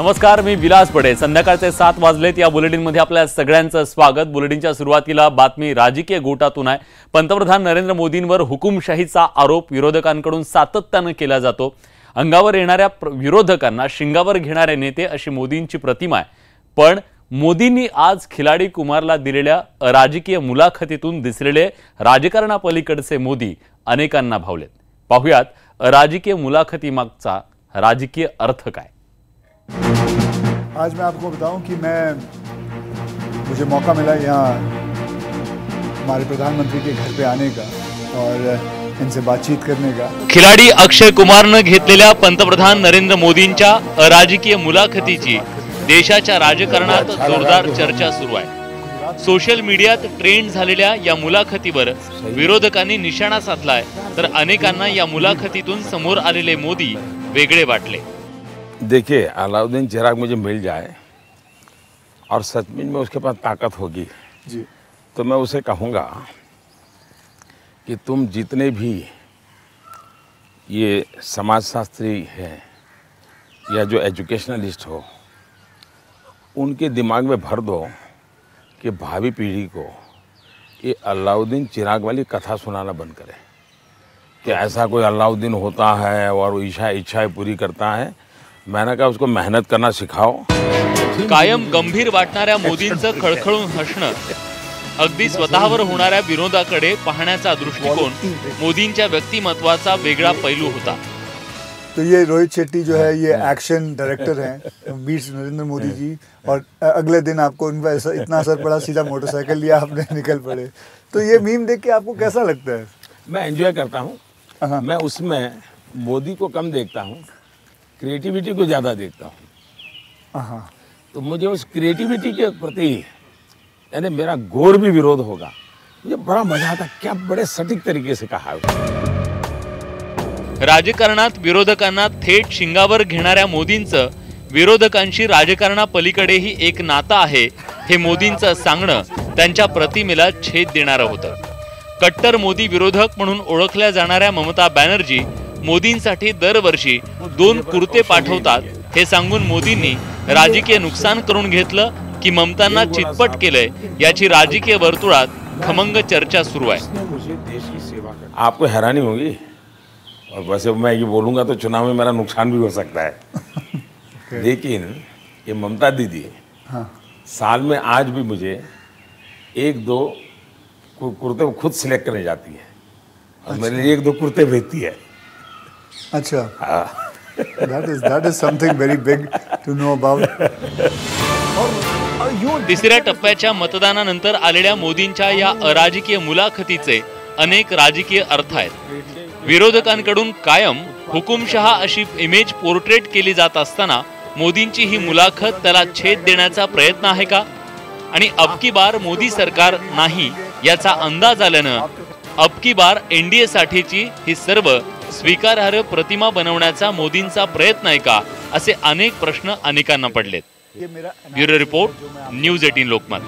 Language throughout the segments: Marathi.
नमस्कार, मी विलास बडे। संध्याकाळचे 7 वाजलेत। या बुलेटिनमध्ये आपल्या सगळ्यांचं स्वागत। बुलेटिनच्या सुरुवातीला बातमी राजकीय गोटातून आहे। पंतप्रधान नरेंद्र मोदींवर हुकुमशाहीचा आरोप विरोधकांकडून सातत्याने केला जातो। अंगावर येणाऱ्या विरोधकांना शिंगावर घेणारे नेते अशी मोदींची प्रतिमा आहे। पण मोदींनी आज खिलाडी कुमारला दिलेल्या राजकीय मुलाखतीतून दिसलेले राजकारणापलीकडचे मोदी अनेकांना भावलेत। पाहुयात राजकीय मुलाखतीमागचा राजकीय अर्थ काय। आज मैं आपको बताऊं कि मुझे मौका मिला यहाँ हमारे प्रधानमंत्री के घर पे आने का और इनसे बातचीत करने का। खिलाडी अक्षय कुमारने घेतलेल्या पंतप्रधान नरेंद्र मोदींच्या राजकीय मुलाखतीची देशाच्या राजकारणात जोरदार चर्चा सुरू आहे। सोशल मीडियात ट्रेंड झालेल्या या मुलाखतीवर विरोधकांनी निशाणा साधलाय, तर अनेकांना या मुलाखतीतून समोर आलेले मोदी वेगळे वाटले। देखिए, अलाउद्दीन चिराग मुझे मिल जाए और सचमुच में उसके पास ताकत होगी जी, तो मैं उसे कहूँगा कि तुम जितने भी ये समाजशास्त्री हैं या जो एजुकेशनलिस्ट हो, उनके दिमाग में भर दो कि भावी पीढ़ी को ये अलाउद्दीन चिराग वाली कथा सुनाना बंद करें कि ऐसा कोई अलाउद्दीन होता है और वो इच्छाएं पूरी करता है। मैंने कहा उसको मेहनत करना सिखाओ। कायम गंभीर वाटणाऱ्या मोदींचं खळखळून हसणं, अगदी स्वतःवर होणाऱ्या विरोधाकडे पाहण्याचा दृष्टिकोन मोदींच्या व्यक्तिमत्वाचा वेगळा पैलू होता। तो ये रोहित शेट्टी जो है ये एक्शन डायरेक्टर हैं, मीट्स नरेंद्र मोदी जी, और अगले दिन आपको उनका इतना असर पड़ा, सीधा मोटरसाइकिल लिया आपने निकल पड़े। तो ये मीम देख के आपको कैसा लगता है? मैं एंजॉय करता हूँ। मैं उसमें मोदी को कम देखता हूँ, क्रिएटिविटी को ज़्यादा देखता हूँ। तो मुझे उस क्रिएटिविटी के प्रति यानी मेरा घोर भी विरोध होगा, मुझे बड़ा मजा आता। क्या बड़े सटीक तरीके से कहा है। राजकारणात विरोधकांना थेट शिंगावर घेणाऱ्या मोदींचं विरोधकांशी राजकारणापलीकडेही एक नातं आहे, हे मोदींचं सांगणं त्यांच्या प्रतिमेला छेद देणारं होतं। कट्टर मोदी विरोधक म्हणून ओळखल्या जाणाऱ्या ममता बॅनर्जी मोदींसाठी दरवर्षी 2 कुर्ते पाठवतात, हे सांगून मोदींनी राजकीय नुकसान करून घेतलं की ममतांना चितपट केलंय, याची राजकीय वर्तुळात खमंग चर्चा सुरू आहे। आपको हैरानी होगी, और वैसे मैं ये बोलूँगा तो चुनाव में मेरा नुकसान भी हो सकता है। लेकिन ये ममता दीदी साल में आज भी मुझे 1-2 कुर्ते खुद सिलेक्ट करने जाती है और मेरे लिए 1-2 कुर्ते भेजती है। अच्छा, that is something very big to know about. तिसऱ्या टप्प्याच्या मतदानानंतर आलेल्या मोदींच्या या अराजकीय मुलाखतीचे अनेक राजकीय अर्थ आहेत। विरोधकांकडून कायम हुकुमशहा अशी इमेज पोर्ट्रेट केली जात असताना मोदींची ही मुलाखत त्याला छेद देण्याचा प्रयत्न आहे का? आणि अब की बार मोदी सरकार नाही याचा अंदाज आल्यानं अब की बार एनडीए साठीची ही सर्व स्वीकारार्ह प्रतिमा बनवण्याचा मोदींचा प्रयत्न आहे का, असे अनेक प्रश्न अनेकांना पडलेत। Bureau report, news 18 Lokmat.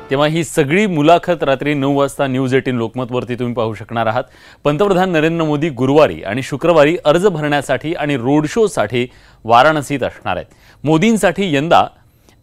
तेव्हा ही सगळी मुलाखत रात्री 9 वाजता न्यूज 18 लोकमत वरती तुम्ही पाहू शकणार आहात। पंतप्रधान नरेंद्र मोदी गुरुवारी आणि शुक्रवारी अर्ज भरण्यासाठी आणि रोड शो साठी वाराणसीत असणार आहेत। मोदींसाठी यंदा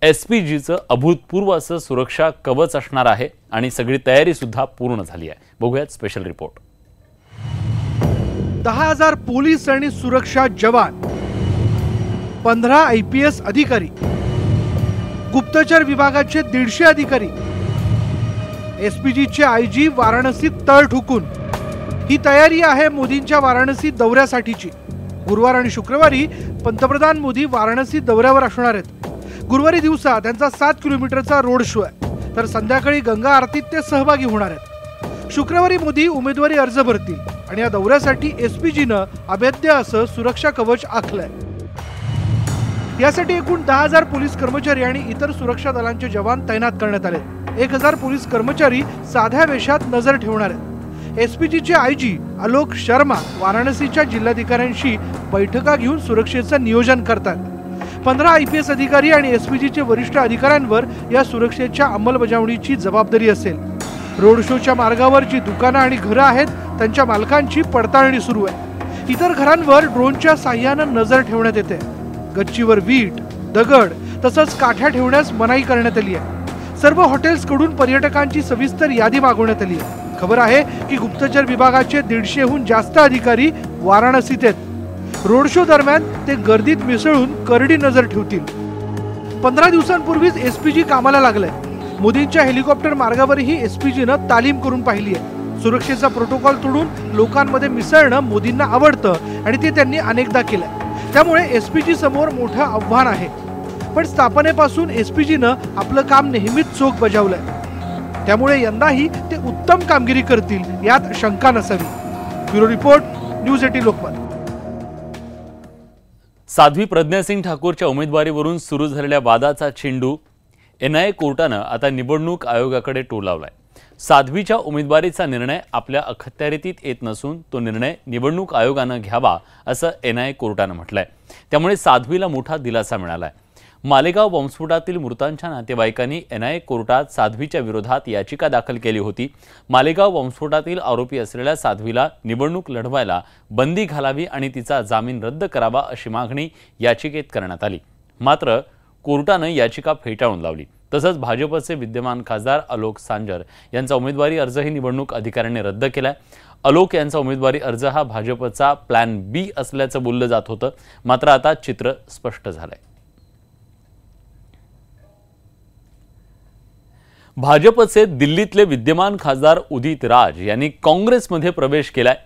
एसपीजीचं अभूतपूर्व असं सुरक्षा कवच असणार आहे आणि सगळी तयारी सुद्धा पूर्ण झाली आहे। बघूयात स्पेशल रिपोर्ट। 10,000 पोलीस आणि सुरक्षा जवान, 15 IPS अधिकारी, गुप्तचर विभागाचे 150 अधिकारी, एसपीजीचे आयजी वाराणसीत तळ ठोकून ही तयारी आहे मोदींच्या वाराणसी दौऱ्यासाठीची। गुरुवार आणि शुक्रवारी पंतप्रधान मोदी वाराणसी दौऱ्यावर असणार आहेत। गुरुवारी दिवसा त्यांचा 7 किलोमीटरचा रोड शो आहे, तर संध्याकाळी गंगा आरतीत ते सहभागी होणार आहेत। शुक्रवारी मोदी उमेदवारी अर्ज भरतील आणि या दौऱ्यासाठी एसपीजीनं अभेद्य असं सुरक्षा कवच आखलंय। यासाठी एकूण 10,000 पोलीस कर्मचारी आणि इतर सुरक्षा दलांचे जवान तैनात करण्यात आले। 1,000 पोलीस कर्मचारी साध्या वेशात नजर ठेवणार आहेत। एसपीजीचे आयजी आलोक शर्मा वाराणसीच्या जिल्हाधिकाऱ्यांशी बैठका घेऊन सुरक्षेचं नियोजन करतात। 15 IPS अधिकारी आणि एसपीजीचे वरिष्ठ अधिकाऱ्यांवर या सुरक्षेच्या अंमलबजावणीची जबाबदारी असेल। रोड शोच्या मार्गावर जी दुकानं आणि घरं आहेत त्यांच्या मालकांची पडताळणी सुरू आहे। इतर घरांवर ड्रोनच्या साह्यानं नजर ठेवण्यात येते. गच्चीवर वीट, दगड तसंच काठ्या ठेवण्यास मनाई करण्यात आली आहे. सर्व हॉटेल्सकडून पर्यटकांची सविस्तर यादी मागवण्यात आली आहे. खबर आहे की गुप्तचर विभागाचे 150हून जास्त अधिकारी वाराणसीत आहेत. रोड शो दरम्यान ते गर्दीत मिसळून करडी नजर ठेवतील. 15 दिवसांपूर्वीच एसपीजी कामाला लागलाय. मोदींच्या हेलिकॉप्टर मार्गावरही एसपीजीनं तालीम करून पाहिली आहे. सुरक्षेचा प्रोटोकॉल तोडून लोकांमध्ये मिसळणं मोदींना आवडतं आणि ते त्यांनी अनेकदा केलंय. त्यामुळे एसपीजी समोर मोठं आव्हान आहे. पण स्थापनेपासून एसपीजीनं आपलं काम नेहमीच चोख बजावलंय. त्यामुळे यंदाही ते उत्तम कामगिरी करतील यात शंका नसावी. Bureau report, news 18 Lokmat. Sadhvi Pragya Singh ठाकूरच्या उमेदवारीवरून सुरू झालेल्या वादाचा चेंडू एनआयए कोर्टानं आता निवडणूक आयोगाकडे टोलावलाय. साध्वीच्या उमेदवारीचा निर्णय आपल्या अखत्यारीतीत येत नसून तो निर्णय निवडणूक आयोगानं घ्यावा असं एनआयए कोर्टानं म्हटलंय. त्यामुळे साध्वीला मोठा दिलासा मिळालाय. मालेगाव बॉम्बस्फोटातील मृतांच्या नातेवाईकांनी एनआयए कोर्टात साध्वीच्या विरोधात याचिका दाखल केली होती. मालेगाव बॉम्बस्फोटातील आरोपी असलेल्या साध्वीला निवडणूक लढवायला बंदी घालावी आणि तिचा जामीन रद्द करावा अशी मागणी याचिकेत करण्यात आली. मात्र कोर्टानं याचिका फेटाळून लावली. तसंच भाजपचे विद्यमान खासदार अलोक सांजर यांचा उमेदवारी अर्जही निवडणूक अधिकाऱ्यांनी रद्द केलाय. अलोक यांचा उमेदवारी अर्ज हा भाजपचा प्लॅन बी असल्याचं बोललं जात होतं. मात्र आता चित्र स्पष्ट झालंय. भाजपचे दिल्लीतले विद्यमान खासदार उदित राज यांनी काँग्रेसमध्ये प्रवेश केलाय.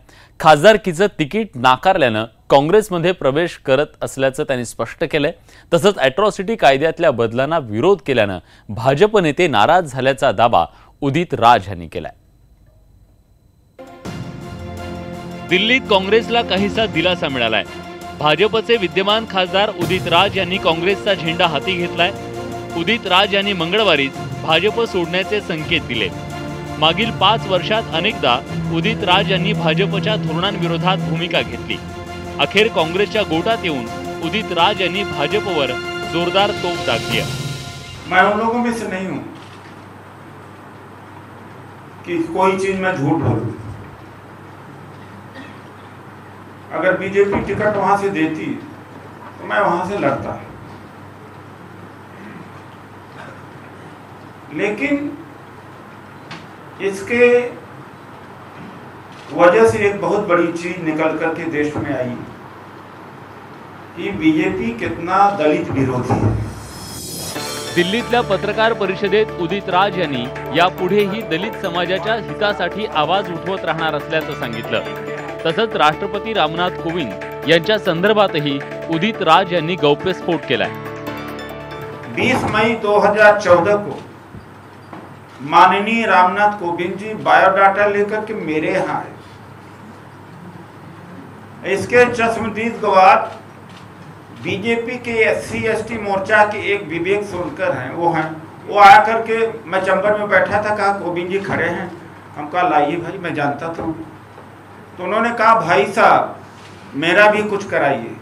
खासदारकीचं तिकीट नाकारल्यानं काँग्रेसमध्ये प्रवेश करत असल्याचं त्यांनी स्पष्ट केलंय. तसंच अॅट्रॉसिटी कायद्यातल्या बदलांना विरोध केल्यानं भाजप नेते नाराज झाल्याचा दावा उदित राज यांनी केलाय. दिल्लीत काँग्रेसला काहीसा दिलासा मिळालाय. भाजपचे विद्यमान खासदार उदित राज यांनी काँग्रेसचा झेंडा हाती घेतलाय. उदित राज यांनी मंगळवारीच भाजप सोडण्याचे संकेत दिले. मागील 5 वर्षात अनेकदा उदित राज यांनी भाजपच्या धोरणांविरोधात भूमिका घेतली. अखेर काँग्रेसच्या गोटात येऊन उदित राज यांनी भाजपवर जोरदार तोफ दागली. मैं उन लोगों में से नहीं हूं कि कोई चीज में झूठ बोलूं. अगर बीजेपी टिकट वहां से देती तो मैं वहां से लड़ता. लेकिन इसके वजह से एक बहुत बड़ी चीज निकल करके देश में आई कि बीजेपी कितना दलित विरोधी है. दिल्लीतल्या पत्रकार परिषदेत उदित राज यांनी यापुढेही दलित समाजाच्या हितासाठी आवाज उठवत राहणार असल्याचं सांगितलं. तसंच राष्ट्रपती रामनाथ कोविंद यांच्या संदर्भातही उदित राज यांनी गौप्यस्फोट केलाय. 20 मई 2014 को माननीय रामनाथ कोविंद जी बायोडाटा लेकर के मेरे यहाँ आए. इसके चश्मदीद गवाह बीजेपी के SC/ST मोर्चा के एक विवेक सोनकर हैं. वो आया करके मैं चैम्बर में बैठा था, कहा कोविंद जी खड़े हैं. हम कहा लाइए भाई, मैं जानता था. तो उन्होंने कहा भाई साहब मेरा भी कुछ कराइए.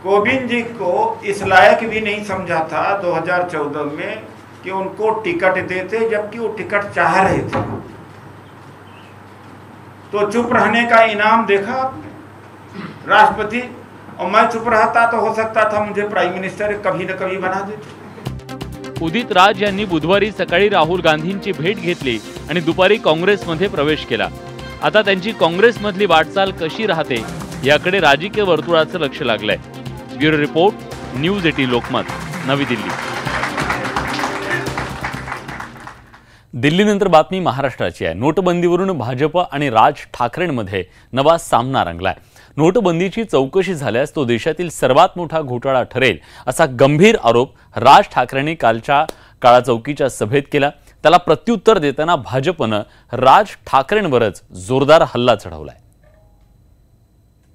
कोविंद जी को इस लायक भी नहीं समझा था 2014 में कि उनको टिकट देते, जबकि वो टिकट चाह रहे थे. तो चुप रहने का इनाम देखा आपने, राष्ट्रपति. और मैं चुप रहता तो हो सकता था मुझे प्राइम मिनिस्टर कभी न कभी बना देते. उदित राज यांनी बुधवारी सकाळी राहुल गांधींची भेट घेतली आणि दुपारी काँग्रेसमध्ये प्रवेश केला. आता त्यांची काँग्रेसमधली वाटचाल कशी राहते याकडे राजकीय वर्तुळाचं लक्ष लागलंय. ब्युरो रिपोर्ट, न्यूज 18 लोकमत, नवी दिल्ली. दिल्लीनंतर बातमी महाराष्ट्राची आहे. नोटबंदीवरून भाजप आणि राज ठाकरेंमध्ये नवा सामना रंगलाय. नोटबंदीची चौकशी झाल्यास तो देशातील सर्वात मोठा घोटाळा ठरेल असा गंभीर आरोप राज ठाकरेंनी कालच्या काळा चौकीच्या सभेत केला. त्याला प्रत्युत्तर देताना भाजपनं राज ठाकरेंवरच जोरदार हल्ला चढवलाय.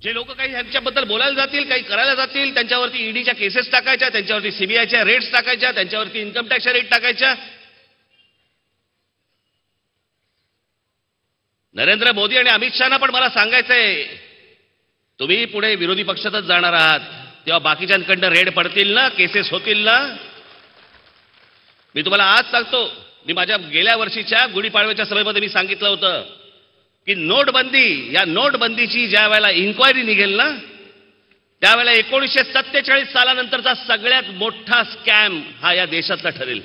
जे लोक काही ह्यांच्याबद्दल बोलायला जातील, काही करायला जातील, त्यांच्यावरती ईडीच्या केसेस टाकायच्या, त्यांच्यावरती सीबीआयच्या रेट्स टाकायच्या, त्यांच्यावरती इन्कम टॅक्सच्या रेट टाकायच्या. नरेंद्र मोदी आणि अमित शहाना पण मला सांगायचंय, तुम्ही पुढे विरोधी पक्षातच जाणार आहात तेव्हा बाकीच्यांकडनं रेड पडतील ना, केसेस होतील ना. मी तुम्हाला आज सांगतो, मी माझ्या गेल्या वर्षीच्या गुढीपाडव्याच्या सभेमध्ये मी सांगितलं होतं की नोटबंदी, या नोटबंदीची ज्या वेळेला इन्क्वायरी निघेल ना, त्यावेळेला 1947 सालानंतरचा सगळ्यात मोठा स्कॅम हा या देशातला ठरेल.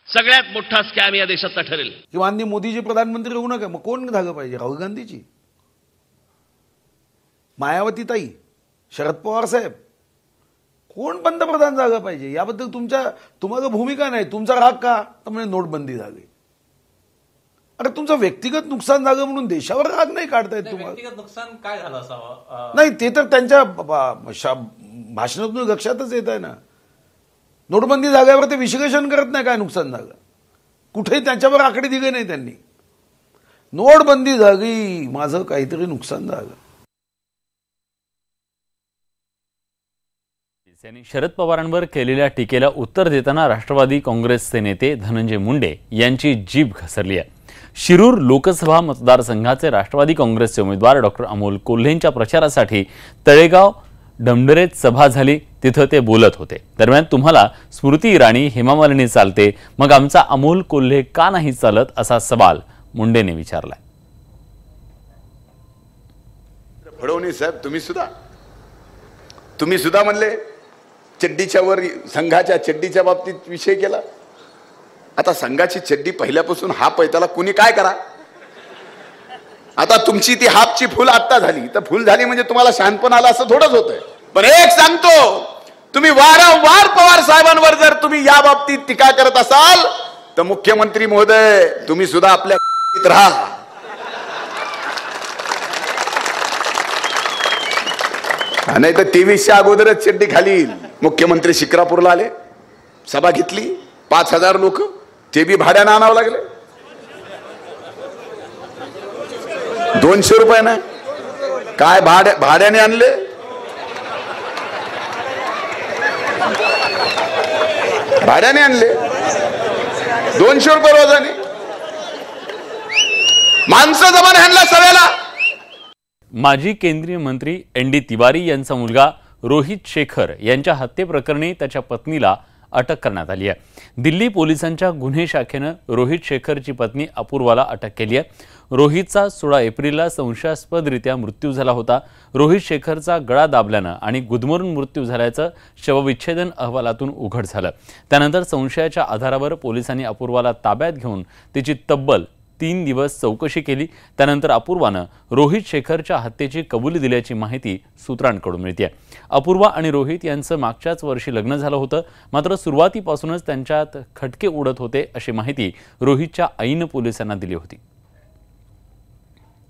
सगळ्यात मोठा स्कॅम या देशातला ठरेल. की माननीय मोदीजी प्रधानमंत्री होऊ नका, मग कोण झालं पाहिजे? राहुल गांधीजी, मायावती ताई, शरद पवार साहेब, कोण पंतप्रधान झालं पाहिजे? याबद्दल तुम्हाला भूमिका नाही. तुमचा राग का? तर म्हणजे नोटबंदी झाली. अरे तुमचं व्यक्तिगत नुकसान झालं म्हणून देशावर राग नाही काढतायत तुम्हाला. व्यक्तिगत नुकसान काय झालं असावं? नाही, ते तर त्यांच्या भाषणातून लक्षातच येत आहे ना. नोटबंदी झाल्यावर ते विश्लेषण करत नाही काय नुकसान झालं. कुठेही त्यांच्यावर आकडे दिले नाही त्यांनी. नोटबंदी झाली, माझं काहीतरी नुकसान झालं. यांनी शरद पवारांवर केलेल्या टीकेला उत्तर देताना राष्ट्रवादी काँग्रेसचे नेते धनंजय मुंडे यांची जीभ घसरली आहे. शिरूर लोकसभा मतदारसंघाचे राष्ट्रवादी काँग्रेसचे उमेदवार डॉक्टर अमोल कोल्हेंच्या प्रचारासाठी तळेगाव डमडरेत सभा झाली. तिथं ते बोलत होते. दरम्यान तुम्हाला स्मृती इराणी, हेमा मालिनी चालते, मग आमचा अमोल कोल्हे का नाही चालत, असा सवाल मुंडेने विचारलाय. फडणवीस साहेब, तुम्ही सुद्धा म्हणले चड्डीच्या वर, संघाच्या चड्डीच्या बाबतीत विषय केला. आता संघाची चड्डी पहिल्यापासून हाफ आहे, त्याला कुणी काय करा. आता तुमची ती हाफची फुल आत्ता झाली तर फुल झाली म्हणजे तुम्हाला शहाणपण आला असं थोडंच होतंय. पण एक सांगतो, तुम्ही वारंवार पवार साहेबांवर जर तुम्ही या बाबतीत टीका करत असाल तर मुख्यमंत्री महोदय, तुम्ही सुद्धा आपल्या राहा. नाही तर 23च्या अगोदरच चड्डी खाली. मुख्यमंत्री शिक्रापूरला आले, सभा घेतली, 5000 लोक, ते बी भाड्यानं आणावं लागले. 200 रुपये ना काय भाड्याने आणले. भाड्याने आणले 200 रुपये रोजाने. माणसं जमान ह्यांना सगळ्याला. माजी केंद्रीय मंत्री ND तिवारी यांचा मुलगा रोहित शेखर यांच्या हत्येप्रकरणी त्याच्या पत्नीला अटक करण्यात आली आहे. दिल्ली पोलिसांच्या गुन्हे शाखेनं रोहित शेखरची पत्नी अपूर्वाला अटक केली आहे. रोहितचा 16 एप्रिलला संशयास्पदरित्या मृत्यू झाला होता. रोहित शेखरचा गळा दाबल्यानं आणि गुदमरून मृत्यू झाल्याचं शवविच्छेदन अहवालातून उघड झालं. त्यानंतर संशयाच्या आधारावर पोलिसांनी अपूर्वाला ताब्यात घेऊन तिची तब्बल 3 दिवस चौकशी केली. त्यानंतर अपूर्वानं रोहित शेखरच्या हत्येची कबुली दिल्याची माहिती सूत्रांकडून मिळते. अपूर्वा आणि रोहित यांचं मागच्याच वर्षी लग्न झालं होतं. मात्र सुरुवातीपासूनच त्यांच्यात खटके उडत होते अशी माहिती रोहितच्या आईनं पोलिसांना दिली होती.